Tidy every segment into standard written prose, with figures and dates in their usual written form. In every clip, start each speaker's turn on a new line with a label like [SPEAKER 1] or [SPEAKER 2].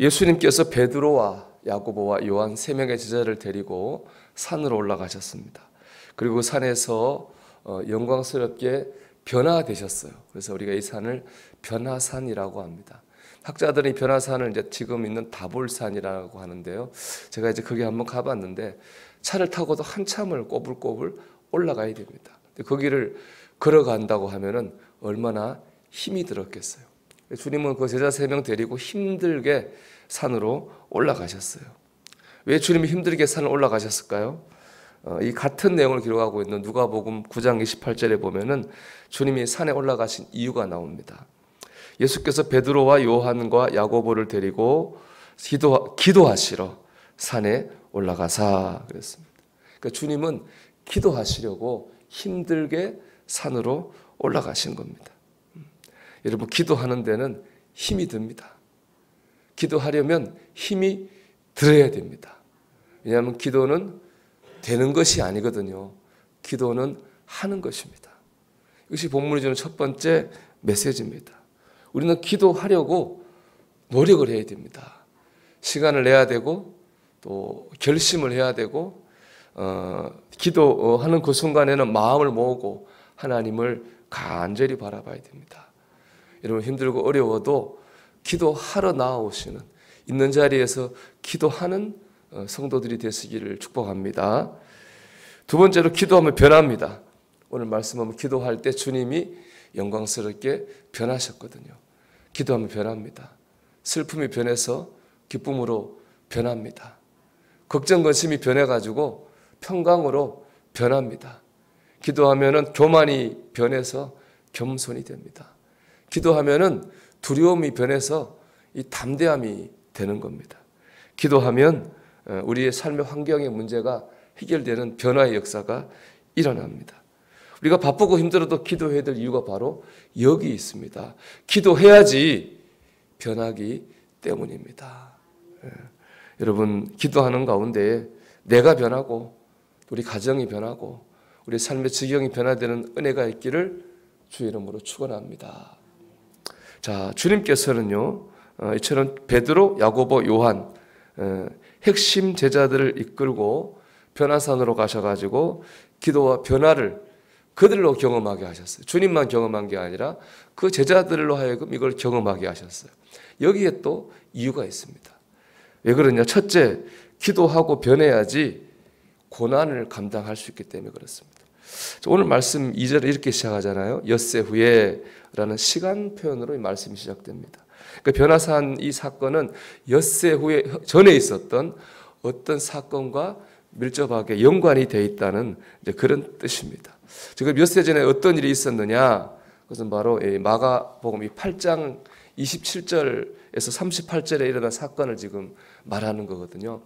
[SPEAKER 1] 예수님께서 베드로와 야고보와 요한 세 명의 제자를 데리고 산으로 올라가셨습니다. 그리고 산에서 영광스럽게 변화되셨어요. 그래서 우리가 이 산을 변화산이라고 합니다. 학자들이 변화산을 이제 지금 있는 다볼산이라고 하는데요. 제가 이제 거기 한번 가봤는데 차를 타고도 한참을 꼬불꼬불 올라가야 됩니다. 거기를 걸어간다고 하면은 얼마나 힘이 들었겠어요. 주님은 그 제자 3명 데리고 힘들게 산으로 올라가셨어요. 왜 주님이 힘들게 산을 올라가셨을까요? 이 같은 내용을 기록하고 있는 누가복음 9장 28절에 보면은 주님이 산에 올라가신 이유가 나옵니다. 예수께서 베드로와 요한과 야고보를 데리고 기도하시러 산에 올라가사 그랬습니다. 그러니까 주님은 기도하시려고 힘들게 산으로 올라가신 겁니다. 여러분, 기도하는 데는 힘이 듭니다. 기도하려면 힘이 들어야 됩니다. 왜냐하면 기도는 되는 것이 아니거든요. 기도는 하는 것입니다. 이것이 본문이 주는 첫 번째 메시지입니다. 우리는 기도하려고 노력을 해야 됩니다. 시간을 내야 되고 또 결심을 해야 되고 기도하는 그 순간에는 마음을 모으고 하나님을 간절히 바라봐야 됩니다. 여러분, 힘들고 어려워도 기도하러 나오시는 있는 자리에서 기도하는 성도들이 되시기를 축복합니다. 두 번째로 기도하면 변합니다. 오늘 말씀하면 기도할 때 주님이 영광스럽게 변하셨거든요. 기도하면 변합니다. 슬픔이 변해서 기쁨으로 변합니다. 걱정, 근심이 변해가지고 평강으로 변합니다. 기도하면은 교만이 변해서 겸손이 됩니다. 기도하면은 두려움이 변해서 이 담대함이 되는 겁니다. 기도하면 우리의 삶의 환경의 문제가 해결되는 변화의 역사가 일어납니다. 우리가 바쁘고 힘들어도 기도해야 될 이유가 바로 여기 있습니다. 기도해야지 변하기 때문입니다. 여러분, 기도하는 가운데 내가 변하고 우리 가정이 변하고 우리 삶의 지경이 변화되는 은혜가 있기를 주의 이름으로 축원합니다. 자, 주님께서는요, 이처럼 베드로, 야고보, 요한 핵심 제자들을 이끌고 변화산으로 가셔가지고 기도와 변화를 그들로 경험하게 하셨어요. 주님만 경험한 게 아니라 그 제자들로 하여금 이걸 경험하게 하셨어요. 여기에 또 이유가 있습니다. 왜 그러냐? 첫째, 기도하고 변해야지 고난을 감당할 수 있기 때문에 그렇습니다. 오늘 말씀 2절에 이렇게 시작하잖아요. 엿새 후에 라는 시간 표현으로 이 말씀이 시작됩니다. 그러니까 변화산 이 사건은 엿새 후에 전에 있었던 어떤 사건과 밀접하게 연관이 되어 있다는 그런 뜻입니다. 지금 엿새 전에 어떤 일이 있었느냐? 그것은 바로 마가복음 8장 27절에서 38절에 일어난 사건을 지금 말하는 거거든요.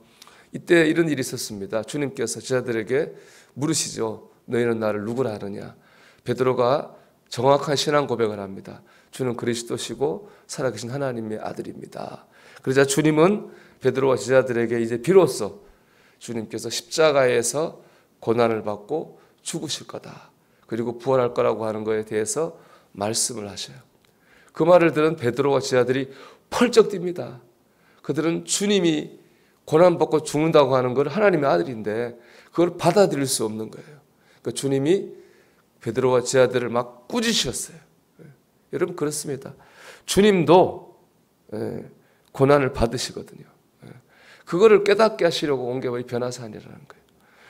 [SPEAKER 1] 이때 이런 일이 있었습니다. 주님께서 제자들에게 물으시죠. 너희는 나를 누구라 하느냐? 베드로가 정확한 신앙 고백을 합니다. 주는 그리스도시고 살아계신 하나님의 아들입니다. 그러자 주님은 베드로와 제자들에게 이제 비로소 주님께서 십자가에서 고난을 받고 죽으실 거다. 그리고 부활할 거라고 하는 것에 대해서 말씀을 하셔요. 그 말을 들은 베드로와 제자들이 펄쩍 뜁니다. 그들은 주님이 고난받고 죽는다고 하는 걸 하나님의 아들인데 그걸 받아들일 수 없는 거예요. 그러니까 주님이 베드로와 제자들을 막 꾸짖으셨어요. 여러분, 그렇습니다. 주님도 고난을 받으시거든요. 그거를 깨닫게 하시려고 온 게 변화산이라는 거예요.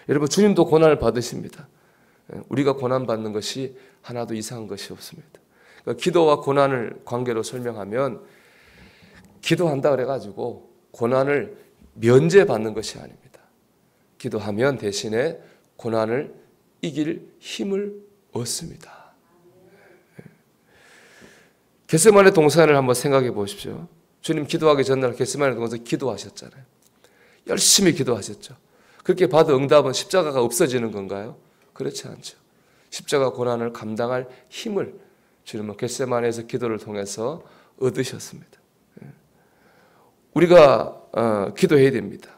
[SPEAKER 1] 여러분, 주님도 고난을 받으십니다. 우리가 고난받는 것이 하나도 이상한 것이 없습니다. 그러니까 기도와 고난을 관계로 설명하면 기도한다 그래가지고 고난을 면제받는 것이 아닙니다. 기도하면 대신에 고난을 이길 힘을 얻습니다. 겟세마네 동산을 한번 생각해 보십시오. 주님 기도하기 전날 겟세마네 동산 기도하셨잖아요. 열심히 기도하셨죠. 그렇게 받은 응답은 십자가가 없어지는 건가요? 그렇지 않죠. 십자가 고난을 감당할 힘을 주님은 겟세마네에서 기도를 통해서 얻으셨습니다. 우리가 기도해야 됩니다.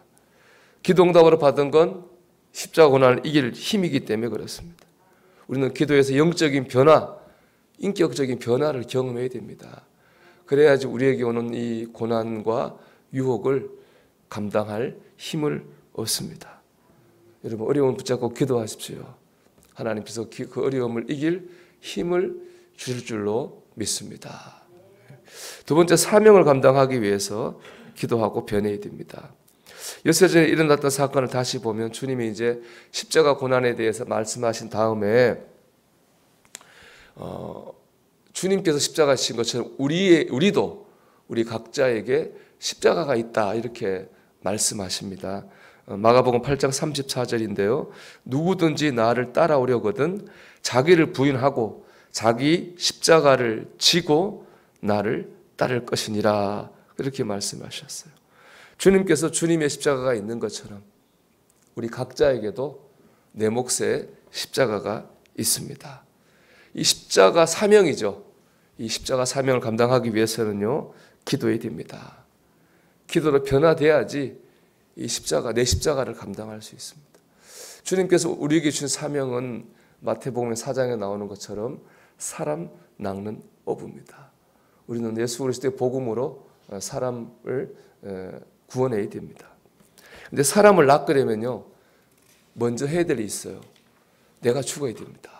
[SPEAKER 1] 기도 응답으로 받은 건 십자가 고난을 이길 힘이기 때문에 그렇습니다. 우리는 기도에서 영적인 변화, 인격적인 변화를 경험해야 됩니다. 그래야지 우리에게 오는 이 고난과 유혹을 감당할 힘을 얻습니다. 여러분 어려움을 붙잡고 기도하십시오. 하나님께서 그 어려움을 이길 힘을 주실 줄로 믿습니다. 두 번째, 사명을 감당하기 위해서 기도하고 변해야 됩니다. 엿새 전에 일어났던 사건을 다시 보면 주님이 이제 십자가 고난에 대해서 말씀하신 다음에 주님께서 십자가 지신 것처럼 우리도 우리 각자에게 십자가가 있다 이렇게 말씀하십니다. 마가복음 8장 34절인데요. 누구든지 나를 따라오려거든 자기를 부인하고 자기 십자가를 지고 나를 따를 것이니라 그렇게 말씀하셨어요. 주님께서 주님의 십자가가 있는 것처럼 우리 각자에게도 내 몫에 십자가가 있습니다. 이 십자가 사명이죠. 이 십자가 사명을 감당하기 위해서는요, 기도해야 됩니다. 기도로 변화돼야지 이 십자가, 내 십자가를 감당할 수 있습니다. 주님께서 우리에게 주신 사명은 마태복음 4장에 나오는 것처럼 사람 낚는 어부입니다. 우리는 예수 그리스도의 복음으로 사람을 구원해야 됩니다. 근데 사람을 낚으려면요, 먼저 해야 될 일이 있어요. 내가 죽어야 됩니다.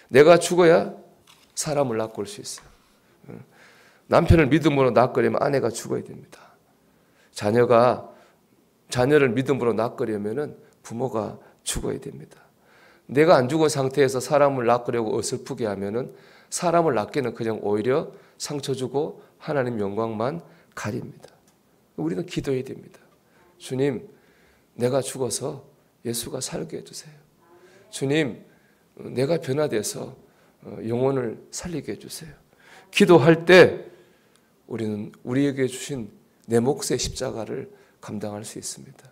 [SPEAKER 1] 내가 죽어야 사람을 낚을 수 있어요. 남편을 믿음으로 낚으려면 아내가 죽어야 됩니다. 자녀를 믿음으로 낚으려면 부모가 죽어야 됩니다. 내가 안 죽은 상태에서 사람을 낚으려고 어설프게 하면은 사람을 낚기는 그냥 오히려 상처 주고 하나님 영광만 가립니다. 우리는 기도해야 됩니다. 주님, 내가 죽어서 예수가 살게 해주세요. 주님, 내가 변화돼서 영혼을 살리게 해주세요. 기도할 때 우리는 우리에게 주신 내 몫의 십자가를 감당할 수 있습니다.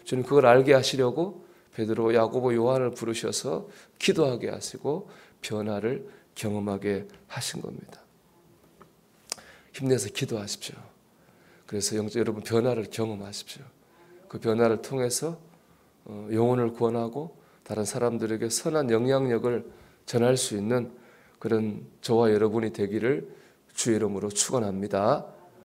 [SPEAKER 1] 주님 그걸 알게 하시려고 베드로, 야고보, 요한을 부르셔서 기도하게 하시고 변화를 경험하게 하신 겁니다. 힘내서 기도하십시오. 그래서 여러분 변화를 경험하십시오. 그 변화를 통해서 영혼을 구원하고 다른 사람들에게 선한 영향력을 전할 수 있는 그런 저와 여러분이 되기를 주의 이름으로 축원합니다.